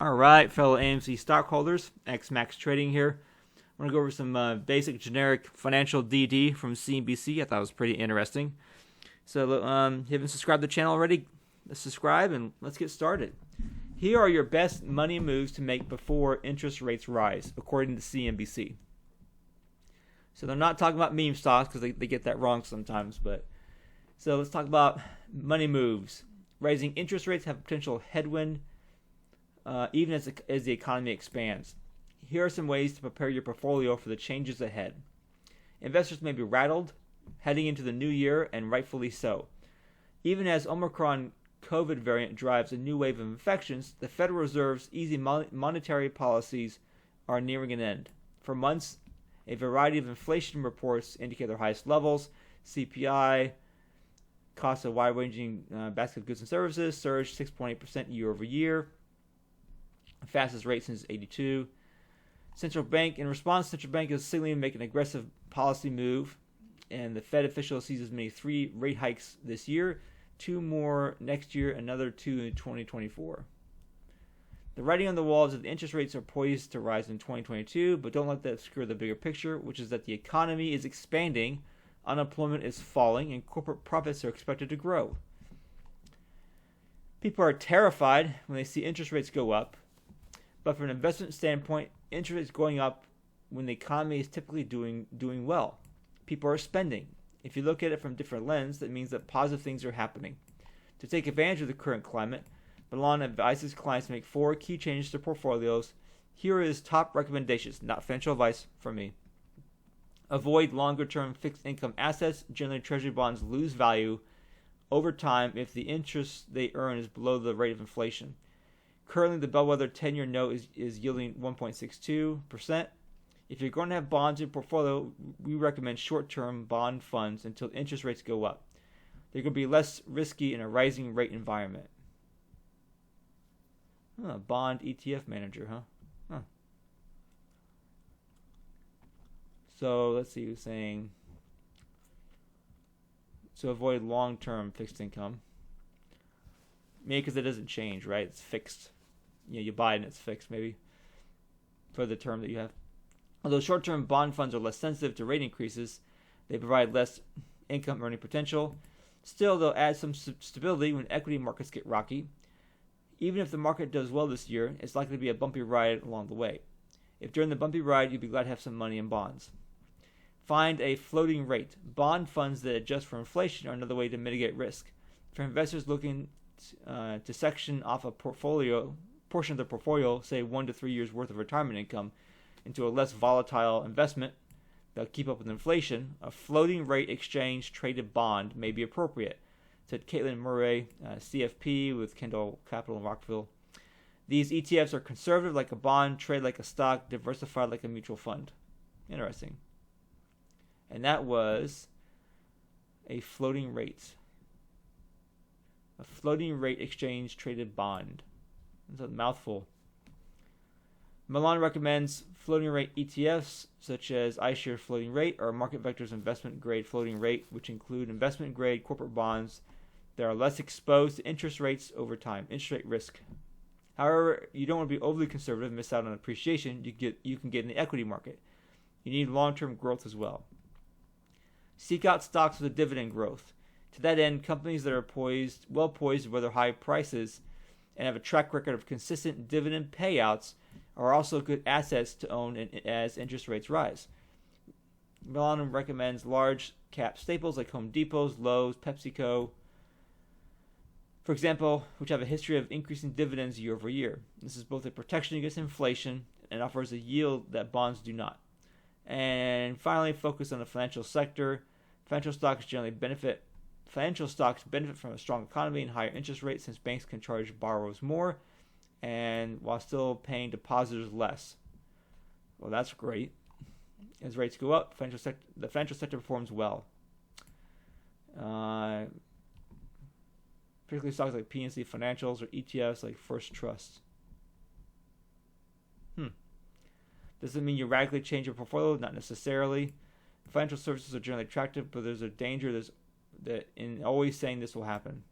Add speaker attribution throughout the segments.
Speaker 1: All right, fellow AMC stockholders, XMAX Trading here. I'm going to go over some basic generic financial DD from CNBC. I thought it was pretty interesting. So if you haven't subscribed to the channel already, let's subscribe and let's get started. Here are your best money moves to make before interest rates rise, according to CNBC. So they're not talking about meme stocks because they get that wrong sometimes. So let's talk about money moves. Rising interest rates have potential headwind even as the economy expands. Here are some ways to prepare your portfolio for the changes ahead. Investors may be rattled heading into the new year, and rightfully so. Even as Omicron COVID variant drives a new wave of infections, the Federal Reserve's easy monetary policies are nearing an end. For months, a variety of inflation reports indicate their highest levels. CPI, cost of wide-ranging basket of goods and services, surged 6.8% year over year, fastest rate since '82. In response, central bank is signaling to make an aggressive policy move, and the Fed official sees as many 3 rate hikes this year, 2 more next year, another 2 in 2024. The writing on the wall is that the interest rates are poised to rise in 2022, but don't let that obscure the bigger picture, which is that the economy is expanding, unemployment is falling, and corporate profits are expected to grow. People are terrified when they see interest rates go up, but from an investment standpoint, interest rates going up when the economy is typically doing well. People are spending. If you look at it from a different lens, that means that positive things are happening. To take advantage of the current climate, Milan advises clients to make 4 key changes to portfolios. Here is top recommendations, not financial advice from me. Avoid longer-term fixed income assets. Generally, treasury bonds lose value over time if the interest they earn is below the rate of inflation. Currently, the bellwether 10-year note is yielding 1.62%. If you're going to have bonds in your portfolio, we recommend short-term bond funds until interest rates go up. They're going to be less risky in a rising rate environment. Bond ETF manager, huh? So let's see, who's saying, so avoid long-term fixed income. Maybe because it doesn't change, right? It's fixed. You buy it and it's fixed, maybe, for the term that you have. Although short-term bond funds are less sensitive to rate increases, they provide less income earning potential. Still, they'll add some stability when equity markets get rocky. Even if the market does well this year, it's likely to be a bumpy ride along the way. If during the bumpy ride, you'd be glad to have some money in bonds. Find a floating rate. Bond funds that adjust for inflation are another way to mitigate risk. For investors looking to section off a portion of their portfolio, say 1 to 3 years worth of retirement income, into a less volatile investment that'll keep up with inflation, a floating rate exchange traded bond may be appropriate, said Caitlin Murray, CFP with Kendall Capital in Rockville. These ETFs are conservative like a bond, trade like a stock, diversified like a mutual fund. Interesting. And that was a floating rate. A floating rate exchange traded bond. It's a mouthful. Milan recommends floating rate ETFs such as iShares Floating Rate or Market Vector's Investment Grade Floating Rate, which include investment grade corporate bonds that are less exposed to interest rates over time, interest rate risk. However, you don't want to be overly conservative and miss out on appreciation you can get in the equity market. You need long-term growth as well. Seek out stocks with a dividend growth. To that end, companies that are well poised to weather high prices and have a track record of consistent dividend payouts are also good assets to own as interest rates rise. Milan recommends large cap staples like Home Depot's, Lowe's, PepsiCo, for example, which have a history of increasing dividends year over year. This is both a protection against inflation and offers a yield that bonds do not. And finally, focus on the financial sector. Financial stocks benefit from a strong economy and higher interest rates since banks can charge borrowers more and while still paying depositors less. Well, that's great. As rates go up, the financial sector performs well. Particularly stocks like PNC Financials or ETFs like First Trust. Does it mean you radically change your portfolio? Not necessarily. Financial services are generally attractive, but there's a danger in always saying this will happen.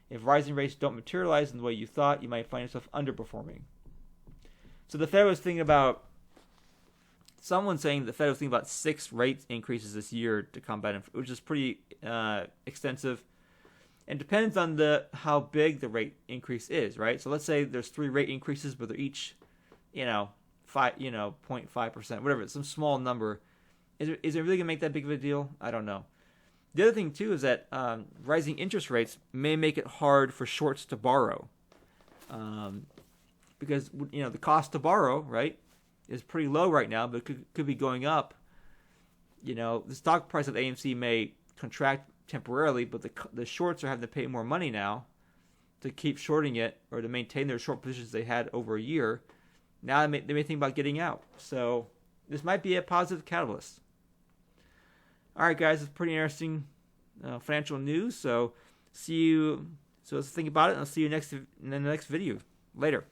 Speaker 1: If rising rates don't materialize in the way you thought, you might find yourself underperforming. So the Fed was thinking about, someone saying the Fed was thinking about 6 rate increases this year to combat inflation, which is pretty extensive, and depends on how big the rate increase is, right? So let's say there's 3 rate increases, but they're each, 0.5%, whatever, some small number. Is it really gonna make that big of a deal? I don't know. The other thing too is that rising interest rates may make it hard for shorts to borrow, because the cost to borrow, right, is pretty low right now, but it could be going up. The stock price of AMC may contract temporarily, but the shorts are having to pay more money now to keep shorting it or to maintain their short positions they had over a year. Now they may think about getting out. So this might be a positive catalyst. All right, guys, it's pretty interesting financial news. So let's think about it, and I'll see you in the next video. Later.